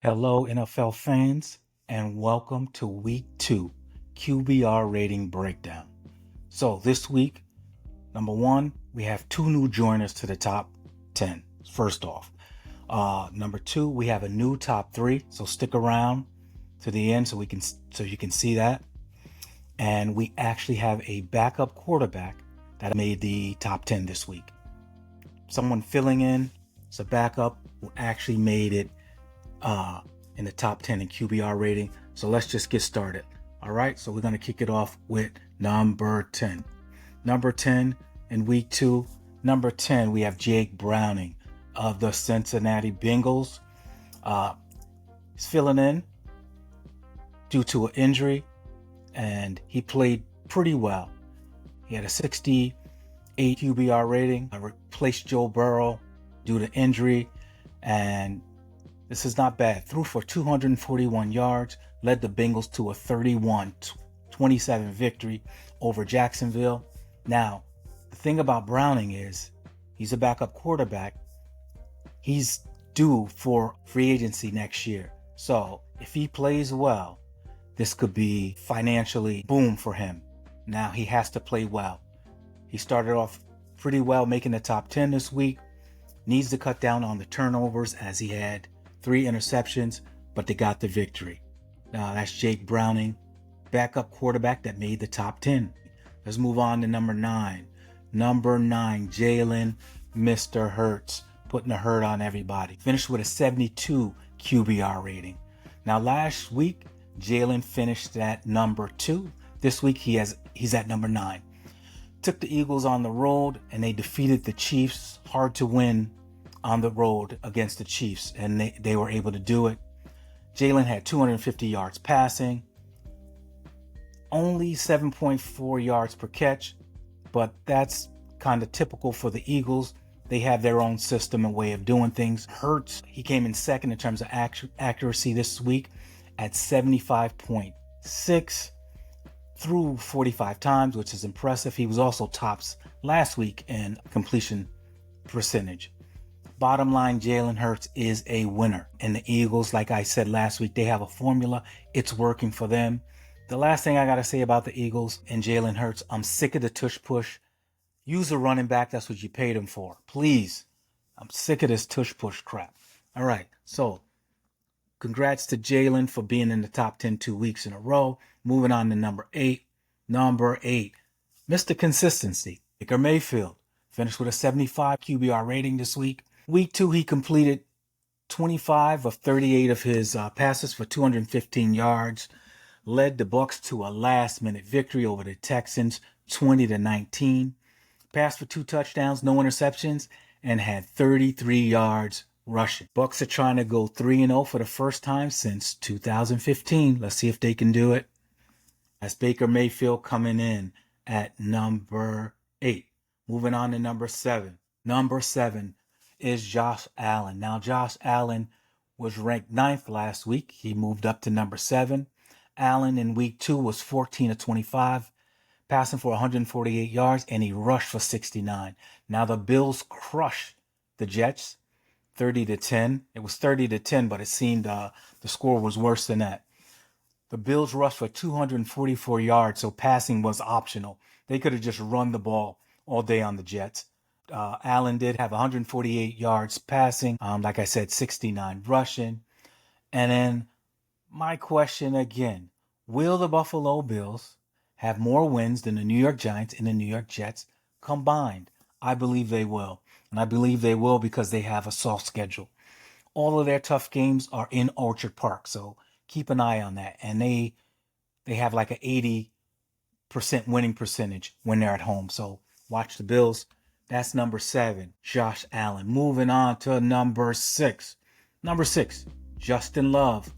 Hello, NFL fans, and welcome to Week 2 QBR rating breakdown. So, this week, number one, we have two new joiners to the top 10. First off, number two, we have a new top 3. So, stick around to the end so you can see that. And we actually have a backup quarterback that made the top 10 this week. Someone filling in as a backup who actually made it in the top 10 in QBR rating. So let's just get started. All right, so we're going to kick it off with number 10. Number 10 in week 2. Number 10, we have Jake Browning of the Cincinnati Bengals. He's filling in due to an injury, and he played pretty well. He had a 68 QBR rating. I replaced Joe Burrow due to injury, and this is not bad. Threw for 241 yards, led the Bengals to a 31-27 victory over Jacksonville. Now, the thing about Browning is he's a backup quarterback. He's due for free agency next year. So if he plays well, this could be financially boom for him. Now he has to play well. He started off pretty well, making the top 10 this week. Needs to cut down on the turnovers as he had 3 interceptions, but they got the victory. Now that's Jake Browning, backup quarterback that made the top 10. Let's move on to number 9. Number 9, Jalen Mr. Hurts, putting the hurt on everybody. Finished with a 72 QBR rating. Now last week, Jalen finished at number 2. This week he's at number 9. Took the Eagles on the road and they defeated the Chiefs. Hard to win on the road against the Chiefs, and they were able to do it. Jalen had 250 yards passing, only 7.4 yards per catch, but that's kind of typical for the Eagles. They have their own system and way of doing things. Hurts, he came in second in terms of accuracy this week at 75.6, threw 45 times, which is impressive. He was also tops last week in completion percentage. Bottom line, Jalen Hurts is a winner. And the Eagles, like I said last week, they have a formula. It's working for them. The last thing I got to say about the Eagles and Jalen Hurts, I'm sick of the tush push. Use a running back. That's what you paid him for. Please. I'm sick of this tush push crap. All right. So congrats to Jalen for being in the top 10 2 weeks in a row. Moving on to number 8. Number 8, Mr. Consistency, Baker Mayfield. Finished with a 75 QBR rating this week. Week 2, he completed 25 of 38 of his passes for 215 yards. Led the Bucs to a last-minute victory over the Texans, 20-19. Passed for 2 touchdowns, no interceptions, and had 33 yards rushing. Bucs are trying to go 3-0 for the first time since 2015. Let's see if they can do it. That's Baker Mayfield coming in at number 8. Moving on to number 7. Number 7 is Josh Allen. Now, Josh Allen was ranked 9th last week. He moved up to number 7. Allen in week 2 was 14 of 25, passing for 148 yards, and he rushed for 69. Now, the Bills crushed the Jets 30-10. It was 30-10, but it seemed the score was worse than that. The Bills rushed for 244 yards, so passing was optional. They could have just run the ball all day on the Jets. Allen did have 148 yards passing. Like I said, 69 rushing. And then my question again, will the Buffalo Bills have more wins than the New York Giants and the New York Jets combined? I believe they will. And I believe they will because they have a soft schedule. All of their tough games are in Orchard Park. So keep an eye on that. And they have like an 80% winning percentage when they're at home. So watch the Bills. That's number 7, Josh Allen. Moving on to number 6. Number 6, Justin Love.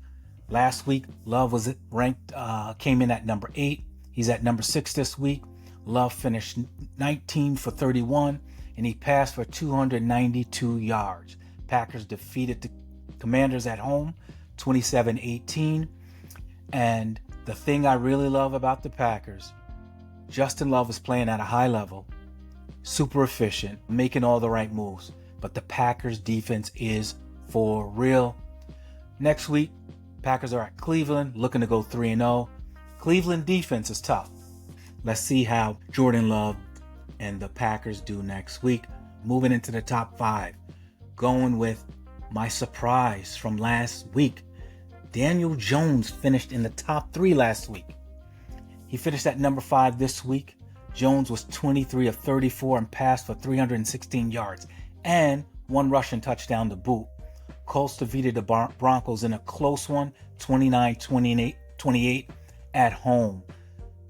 Last week, Love was ranked, came in at number 8. He's at number 6 this week. Love finished 19 for 31, and he passed for 292 yards. Packers defeated the Commanders at home, 27-18. And the thing I really love about the Packers, Justin Love is playing at a high level. Super efficient, making all the right moves. But the Packers defense is for real. Next week, Packers are at Cleveland, looking to go 3-0. Cleveland defense is tough. Let's see how Jordan Love and the Packers do next week. Moving into the top 5. Going with my surprise from last week. Daniel Jones finished in the top 3 last week. He finished at number 5 this week. Jones was 23 of 34 and passed for 316 yards and 1 rushing touchdown to boot. Colts defeated the Broncos in a close one, 29-28 at home.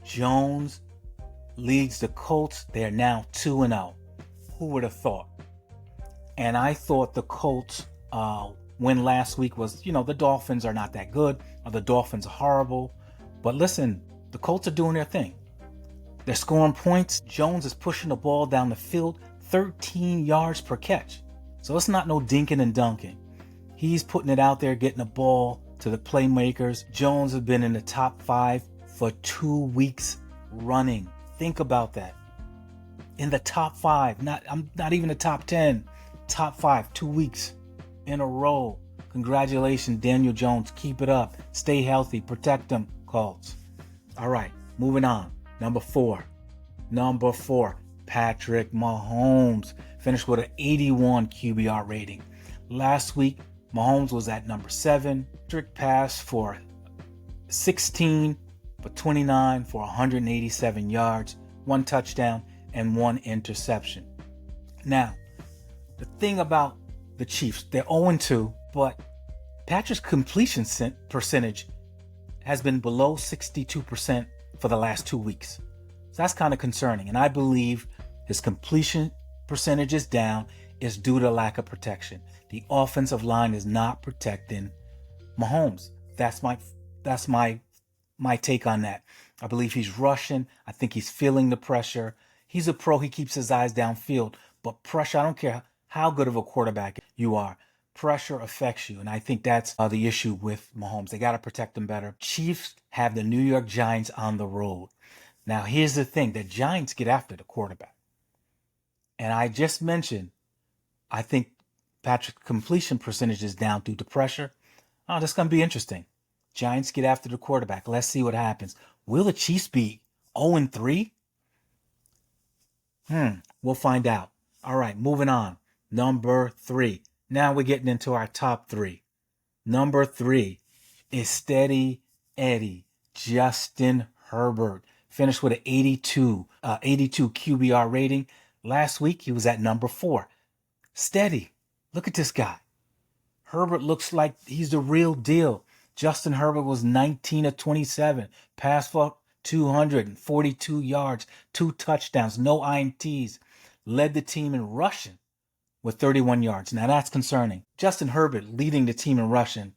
Jones leads the Colts. They are now 2-0. Who would have thought? And I thought the Colts win last week was, the Dolphins are not that good, or the Dolphins are horrible. But listen, the Colts are doing their thing. They're scoring points. Jones is pushing the ball down the field, 13 yards per catch. So it's not no dinking and dunking. He's putting it out there, getting the ball to the playmakers. Jones has been in the top 5 for 2 weeks running. Think about that. In the top 5, not even the top 10, top 5, 2 weeks in a row. Congratulations, Daniel Jones. Keep it up. Stay healthy. Protect them, Colts. All right, moving on. Number 4, Patrick Mahomes finished with an 81 QBR rating. Last week, Mahomes was at number 7. Patrick passed for 16 for 29 for 187 yards, 1 touchdown, and 1 interception. Now, the thing about the Chiefs, they're 0-2, but Patrick's completion percentage has been below 62% for the last 2 weeks. So that's kind of concerning. And I believe his completion percentage is down is due to lack of protection. The offensive line is not protecting Mahomes. That's my take on that. I believe he's rushing. I think he's feeling the pressure. He's a pro. He keeps his eyes downfield. But pressure, I don't care how good of a quarterback you are. Pressure affects you. And I think that's the issue with Mahomes. They got to protect him better. Chiefs have the New York Giants on the road. Now, here's the thing. The Giants get after the quarterback. And I just mentioned, I think Patrick's completion percentage is down due to pressure. Oh, that's going to be interesting. Giants get after the quarterback. Let's see what happens. Will the Chiefs be 0-3? We'll find out. All right, moving on. Number 3. Now we're getting into our top 3. Number 3 is Steady Eddie, Justin Herbert. Finished with an 82 QBR rating. Last week, he was at number 4. Steady. Look at this guy. Herbert looks like he's the real deal. Justin Herbert was 19 of 27. Passed for 242 yards, 2 touchdowns, no INTs. Led the team in rushing with 31 yards. Now that's concerning. Justin Herbert leading the team in rushing.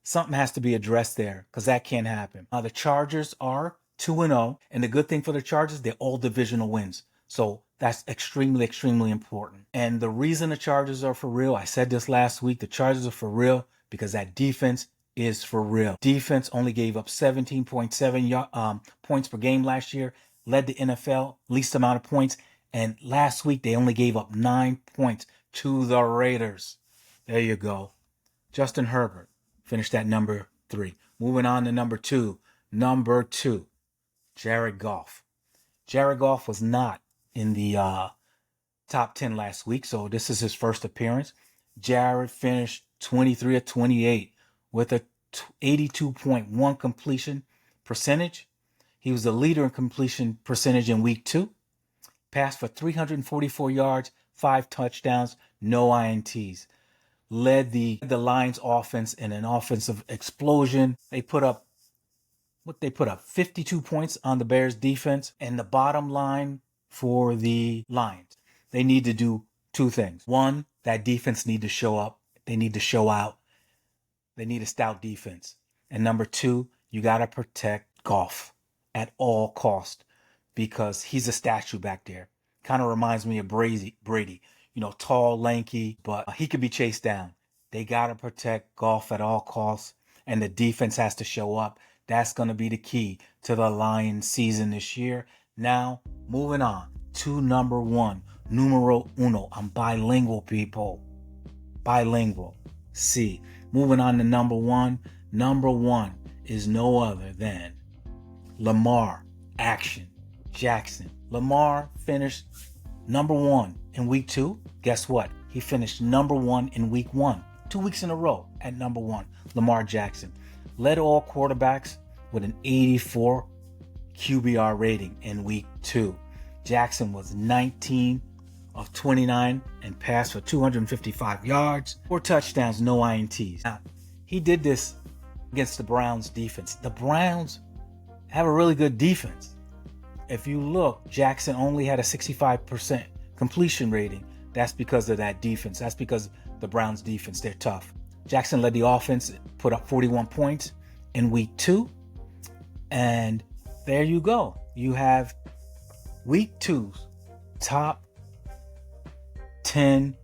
Something has to be addressed there because that can't happen. The Chargers are 2-0. And the good thing for the Chargers, they're all divisional wins. So that's extremely, extremely important. And the reason the Chargers are for real, I said this last week, the Chargers are for real because that defense is for real. Defense only gave up 17.7 points per game last year, led the NFL, least amount of points. And last week, they only gave up 9 points to the Raiders. There you go. Justin Herbert finished at number 3. Moving on to number 2. Number 2, Jared Goff. Jared Goff was not in the top 10 last week, so this is his first appearance. Jared finished 23 of 28 with a 82.1 completion percentage. He was the leader in completion percentage in week 2. Passed for 344 yards, 5 touchdowns, no INTs. Led the Lions offense in an offensive explosion. They put up 52 points on the Bears defense. And the bottom line for the Lions, they need to do 2 things. 1, that defense need to show up. They need to show out. They need a stout defense. And number 2, you got to protect Goff at all cost because he's a statue back there. Kind of reminds me of Brady. Tall, lanky, but he could be chased down. They got to protect Goff at all costs, and the defense has to show up. That's going to be the key to the Lions season this year. Now, moving on to number 1, numero uno. I'm bilingual, people. Bilingual. See. Moving on to number one. Number one is no other than Lamar Jackson. Lamar finished number one in week 2. Guess what? He finished number one in week 1. 2 weeks in a row at number one. Lamar Jackson led all quarterbacks with an 84 QBR rating in week 2. Jackson was 19 of 29 and passed for 255 yards, 4 touchdowns, no INTs. Now, he did this against the Browns defense. The Browns have a really good defense. If you look, Jackson only had a 65% completion rating. That's because of that defense. That's because the Browns defense, they're tough. Jackson led the offense, put up 41 points in week 2. And there you go. You have week 2's top 10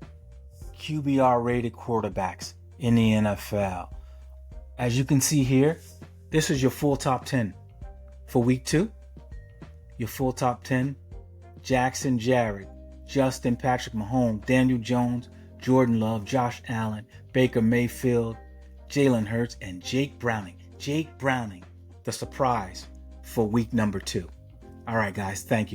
QBR rated quarterbacks in the NFL. As you can see here, this is your full top 10 for week 2. Your full top 10: Jackson Jarrett, Justin Patrick Mahomes, Daniel Jones, Jordan Love, Josh Allen, Baker Mayfield, Jalen Hurts, and Jake Browning. Jake Browning, the surprise for week number 2. All right, guys, thank you.